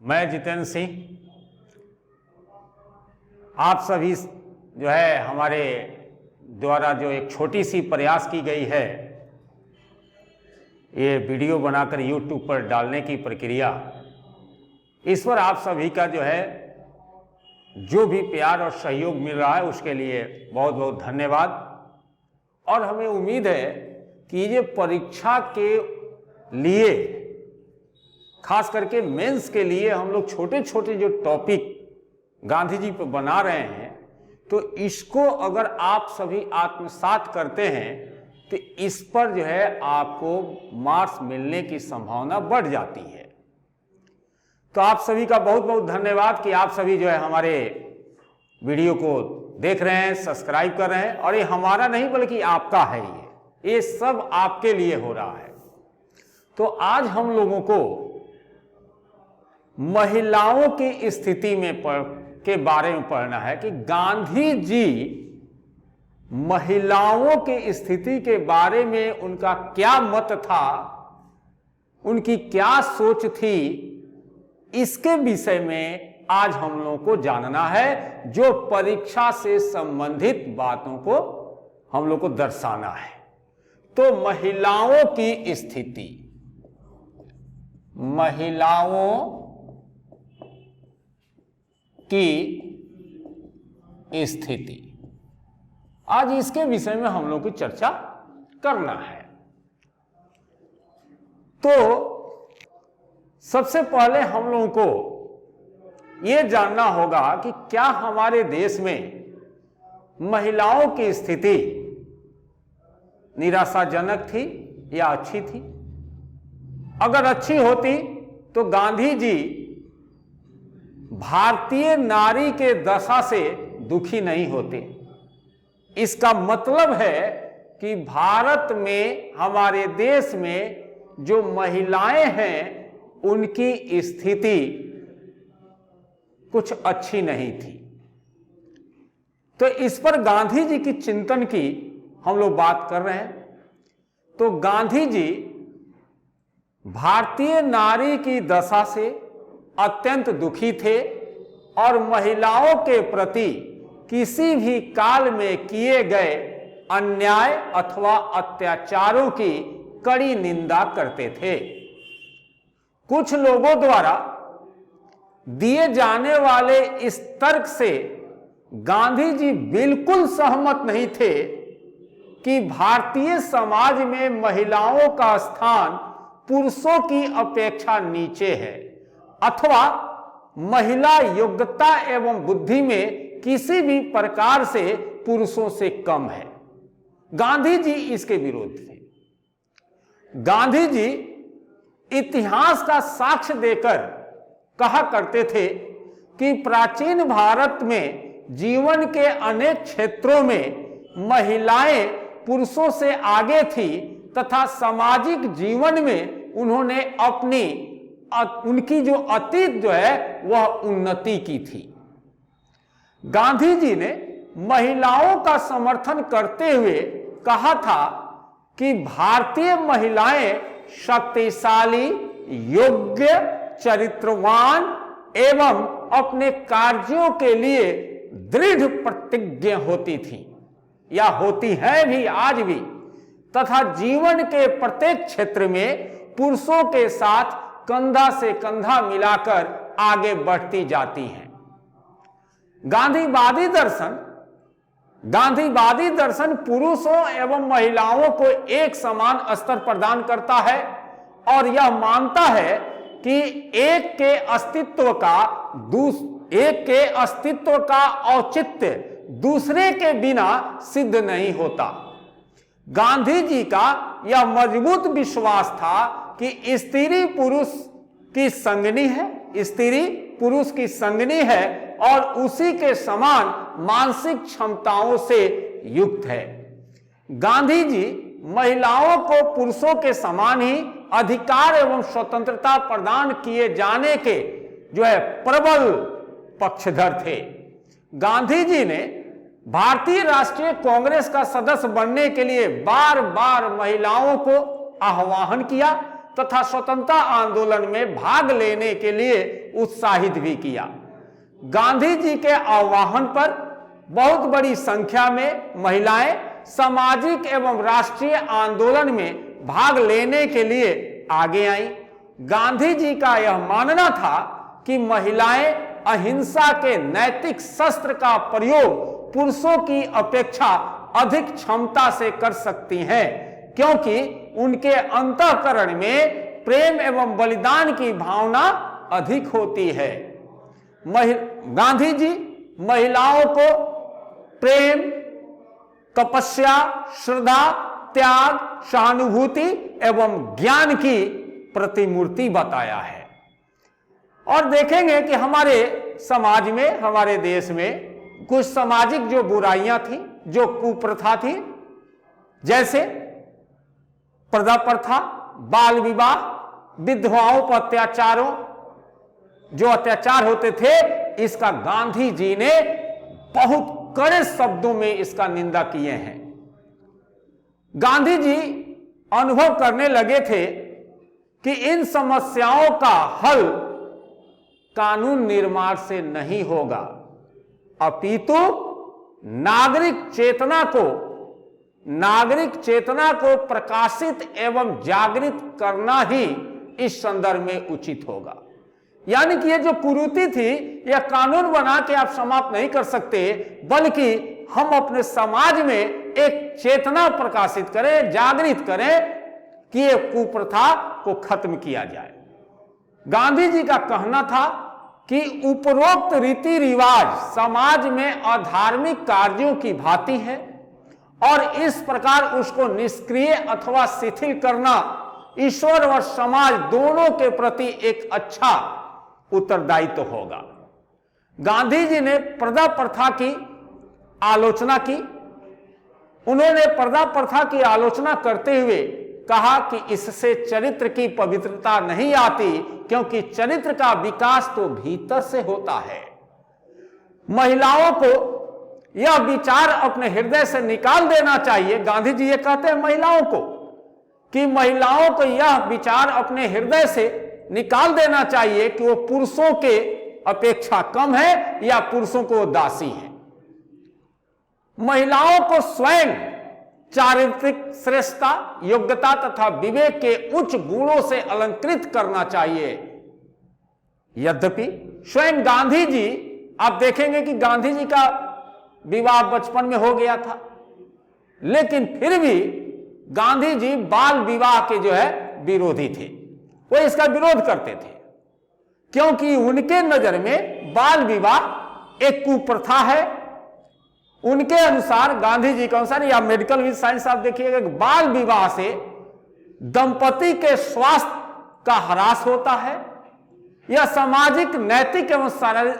मैं जितेंद्र सिंह, आप सभी जो है हमारे द्वारा जो एक छोटी सी प्रयास की गई है ये वीडियो बनाकर YouTube पर डालने की प्रक्रिया, इस पर आप सभी का जो है जो भी प्यार और सहयोग मिल रहा है उसके लिए बहुत बहुत धन्यवाद। और हमें उम्मीद है कि ये परीक्षा के लिए, खास करके मेंस के लिए, हम लोग छोटे छोटे जो टॉपिक गांधी जी पर बना रहे हैं, तो इसको अगर आप सभी आत्मसात करते हैं तो इस पर जो है आपको मार्क्स मिलने की संभावना बढ़ जाती है। तो आप सभी का बहुत बहुत धन्यवाद कि आप सभी जो है हमारे वीडियो को देख रहे हैं, सब्सक्राइब कर रहे हैं। और ये हमारा नहीं बल्कि आपका है, ये सब आपके लिए हो रहा है। तो आज हम लोगों को महिलाओं की स्थिति में के बारे में पढ़ना है कि गांधी जी महिलाओं की स्थिति के बारे में उनका क्या मत था, उनकी क्या सोच थी, इसके विषय में आज हम लोगों को जानना है, जो परीक्षा से संबंधित बातों को हम लोग को दर्शाना है। तो महिलाओं की स्थिति, महिलाओं की स्थिति, आज इसके विषय में हम लोग को चर्चा करना है। तो सबसे पहले हम लोगों को यह जानना होगा कि क्या हमारे देश में महिलाओं की स्थिति निराशाजनक थी या अच्छी थी। अगर अच्छी होती तो गांधी जी भारतीय नारी के दशा से दुखी नहीं होते। इसका मतलब है कि भारत में, हमारे देश में जो महिलाएं हैं उनकी स्थिति कुछ अच्छी नहीं थी। तो इस पर गांधी जी की चिंतन की हम लोग बात कर रहे हैं। तो गांधी जी भारतीय नारी की दशा से अत्यंत दुखी थे और महिलाओं के प्रति किसी भी काल में किए गए अन्याय अथवा अत्याचारों की कड़ी निंदा करते थे। कुछ लोगों द्वारा दिए जाने वाले इस तर्क से गांधी जी बिल्कुल सहमत नहीं थे कि भारतीय समाज में महिलाओं का स्थान पुरुषों की अपेक्षा नीचे है अथवा महिला योग्यता एवं बुद्धि में किसी भी प्रकार से पुरुषों से कम है। गांधी जी इसके विरोध थे। गांधी जी इतिहास का साक्ष्य देकर कहा करते थे कि प्राचीन भारत में जीवन के अनेक क्षेत्रों में महिलाएं पुरुषों से आगे थी तथा सामाजिक जीवन में उन्होंने उनकी जो अतीत जो है वह उन्नति की थी। गांधी जी ने महिलाओं का समर्थन करते हुए कहा था कि भारतीय महिलाएं शक्तिशाली, योग्य, चरित्रवान एवं अपने कार्यों के लिए दृढ़ प्रतिज्ञ होती थी या होती है भी आज भी, तथा जीवन के प्रत्येक क्षेत्र में पुरुषों के साथ कंधा से कंधा मिलाकर आगे बढ़ती जाती हैं। गांधीवादी दर्शन पुरुषों एवं महिलाओं को एक समान स्तर प्रदान करता है और यह मानता है कि एक के अस्तित्व का औचित्य दूसरे के बिना सिद्ध नहीं होता। गांधी जी का यह मजबूत विश्वास था कि स्त्री पुरुष की संगनी है, स्त्री पुरुष की संगनी है और उसी के समान मानसिक क्षमताओं से युक्त है। गांधी जी महिलाओं को पुरुषों के समान ही अधिकार एवं स्वतंत्रता प्रदान किए जाने के जो है प्रबल पक्षधर थे। गांधी जी ने भारतीय राष्ट्रीय कांग्रेस का सदस्य बनने के लिए बार बार महिलाओं को आह्वान किया तथा स्वतंत्रता आंदोलन में भाग लेने के लिए उत्साहित भी किया। गांधी जी के आह्वान पर बहुत बड़ी संख्या में महिलाएं सामाजिक एवं राष्ट्रीय आंदोलन में भाग लेने के लिए आगे आईं। गांधी जी का यह मानना था कि महिलाएं अहिंसा के नैतिक शस्त्र का प्रयोग पुरुषों की अपेक्षा अधिक क्षमता से कर सकती हैं, क्योंकि उनके अंतःकरण में प्रेम एवं बलिदान की भावना अधिक होती है। गांधी जी महिलाओं को प्रेम, तपस्या, श्रद्धा, त्याग, सहानुभूति एवं ज्ञान की प्रतिमूर्ति बताया है। और देखेंगे कि हमारे समाज में, हमारे देश में कुछ सामाजिक जो बुराइयां थी, जो कुप्रथा थी, जैसे पर्दा प्रथा, बाल विवाह, विधवाओं पर अत्याचारों, जो अत्याचार होते थे, इसका गांधी जी ने बहुत कड़े शब्दों में इसका निंदा किए हैं। गांधी जी अनुभव करने लगे थे कि इन समस्याओं का हल कानून निर्माण से नहीं होगा, अपितु नागरिक चेतना को प्रकाशित एवं जागृत करना ही इस संदर्भ में उचित होगा। यानी कि ये जो कुरीति थी, यह कानून बना के आप समाप्त नहीं कर सकते, बल्कि हम अपने समाज में एक चेतना प्रकाशित करें, जागृत करें कि ये कुप्रथा को खत्म किया जाए। गांधी जी का कहना था कि उपरोक्त रीति रिवाज समाज में अधार्मिक कार्यों की भांति है और इस प्रकार उसको निष्क्रिय अथवा शिथिल करना ईश्वर और समाज दोनों के प्रति एक अच्छा उत्तरदायित्व होगा। गांधी जी ने पर्दा प्रथा की आलोचना की। उन्होंने पर्दा प्रथा की आलोचना करते हुए कहा कि इससे चरित्र की पवित्रता नहीं आती, क्योंकि चरित्र का विकास तो भीतर से होता है। महिलाओं को यह विचार अपने हृदय से निकाल देना चाहिए। गांधी जी ये कहते हैं महिलाओं को कि महिलाओं को यह विचार अपने हृदय से निकाल देना चाहिए कि वो पुरुषों के अपेक्षा कम है या पुरुषों को दासी है। महिलाओं को स्वयं चारित्रिक श्रेष्ठता, योग्यता तथा विवेक के उच्च गुणों से अलंकृत करना चाहिए। यद्यपि स्वयं गांधी जी, आप देखेंगे कि गांधी जी का विवाह बचपन में हो गया था, लेकिन फिर भी गांधी जी बाल विवाह के जो है विरोधी थे। वो इसका विरोध करते थे, क्योंकि उनके नजर में बाल विवाह एक कुप्रथा है। उनके अनुसार, गांधी जी के अनुसार, या मेडिकल विद साइंस आप देखिएगा, बाल विवाह से दंपति के स्वास्थ्य का ह्रास होता है। यह सामाजिक, नैतिक एवं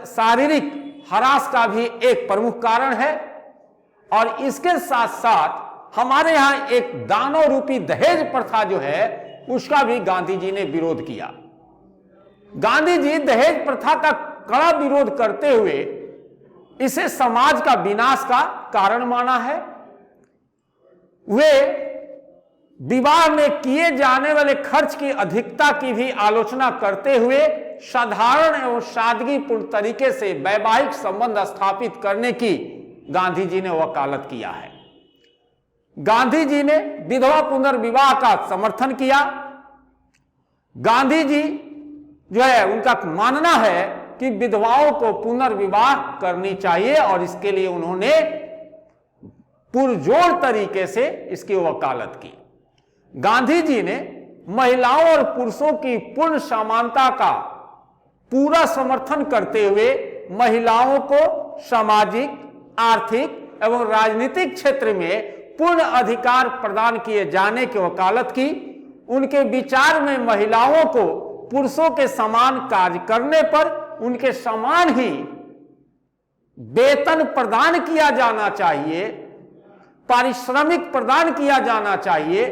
शारीरिक ह्रास का भी एक प्रमुख कारण है। और इसके साथ साथ हमारे यहां एक दानव रूपी दहेज प्रथा जो है, उसका भी गांधी जी ने विरोध किया। गांधी जी दहेज प्रथा का कड़ा विरोध करते हुए इसे समाज का विनाश का कारण माना है। वे विवाह में किए जाने वाले खर्च की अधिकता की भी आलोचना करते हुए साधारण एवं सादगीपूर्ण तरीके से वैवाहिक संबंध स्थापित करने की गांधी जी ने वकालत किया है। गांधी जी ने विधवा पुनर्विवाह का समर्थन किया। गांधी जी जो है, उनका मानना है कि विधवाओं को पुनर्विवाह करनी चाहिए और इसके लिए उन्होंने पुरजोर तरीके से इसकी वकालत की। गांधी जी ने महिलाओं और पुरुषों की पूर्ण समानता का पूरा समर्थन करते हुए महिलाओं को सामाजिक, आर्थिक एवं राजनीतिक क्षेत्र में पूर्ण अधिकार प्रदान किए जाने की वकालत की। उनके विचार में महिलाओं को पुरुषों के समान कार्य करने पर उनके समान ही वेतन प्रदान किया जाना चाहिए, पारिश्रमिक प्रदान किया जाना चाहिए।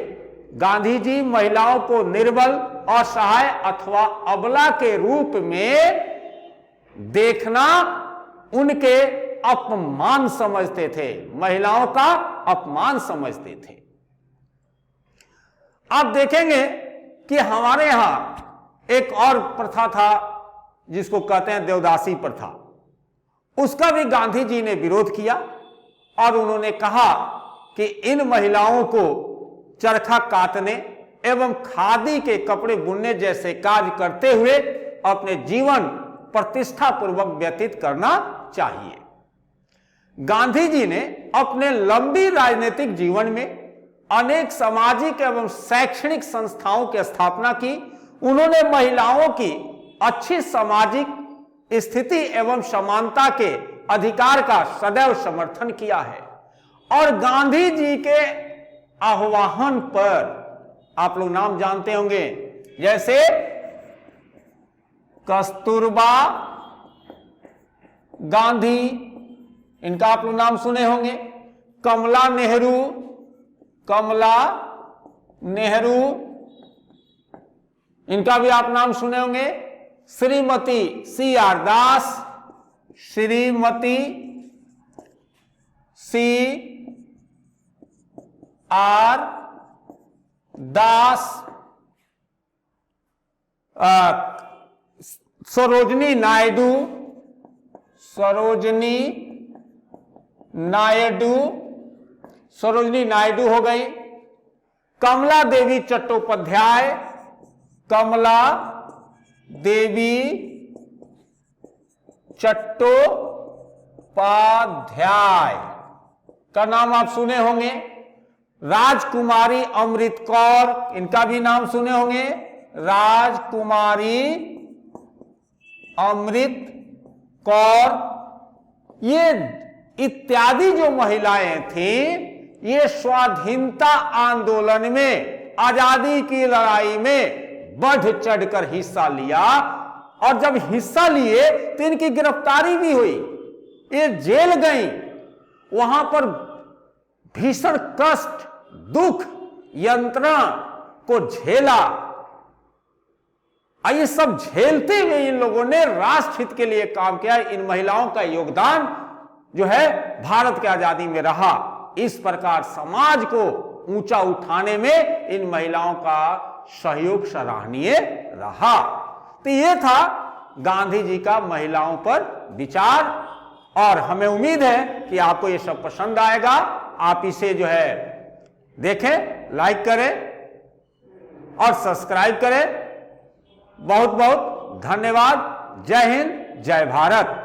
गांधी जी महिलाओं को निर्बल, असहाय अथवा अबला के रूप में देखना उनके अपमान समझते थे, महिलाओं का अपमान समझते थे। आप देखेंगे कि हमारे यहां एक और प्रथा था जिसको कहते हैं देवदासी प्रथा, उसका भी गांधी जी ने विरोध किया और उन्होंने कहा कि इन महिलाओं को चरखा काटने एवं खादी के कपड़े बुनने जैसे कार्य करते हुए अपने जीवन प्रतिष्ठा पूर्वक व्यतीत करना चाहिए। गांधी जी ने अपने लंबी राजनीतिक जीवन में अनेक सामाजिक एवं शैक्षणिक संस्थाओं की स्थापना की। उन्होंने महिलाओं की अच्छी सामाजिक स्थिति एवं समानता के अधिकार का सदैव समर्थन किया है और गांधी जी के आह्वान पर आप लोग नाम जानते होंगे, जैसे कस्तूरबा गांधी, इनका आप लोग नाम सुने होंगे, कमला नेहरू, इनका भी आप नाम सुने होंगे, श्रीमती C.R. दास, श्रीमती C.R. दास, सरोजनी नायडू हो गई, कमला देवी चट्टोपाध्याय, का नाम आप सुने होंगे, राजकुमारी अमृत कौर, इनका भी नाम सुने होंगे, राजकुमारी अमृत कौर, ये इत्यादि जो महिलाएं थी, ये स्वाधीनता आंदोलन में, आजादी की लड़ाई में बढ़ चढ़कर हिस्सा लिया और जब हिस्सा लिए तो इनकी गिरफ्तारी भी हुई, ये जेल गई, वहां पर भीषण कष्ट, दुख, यंत्रणा को झेला। ये सब झेलते हुए इन लोगों ने राष्ट्र हित के लिए काम किया। इन महिलाओं का योगदान जो है भारत की आजादी में रहा। इस प्रकार समाज को ऊंचा उठाने में इन महिलाओं का सहयोग सराहनीय रहा। तो ये था गांधी जी का महिलाओं पर विचार और हमें उम्मीद है कि आपको ये सब पसंद आएगा। आप इसे जो है देखें, लाइक करें और सब्सक्राइब करें। बहुत बहुत धन्यवाद। जय हिंद, जय भारत।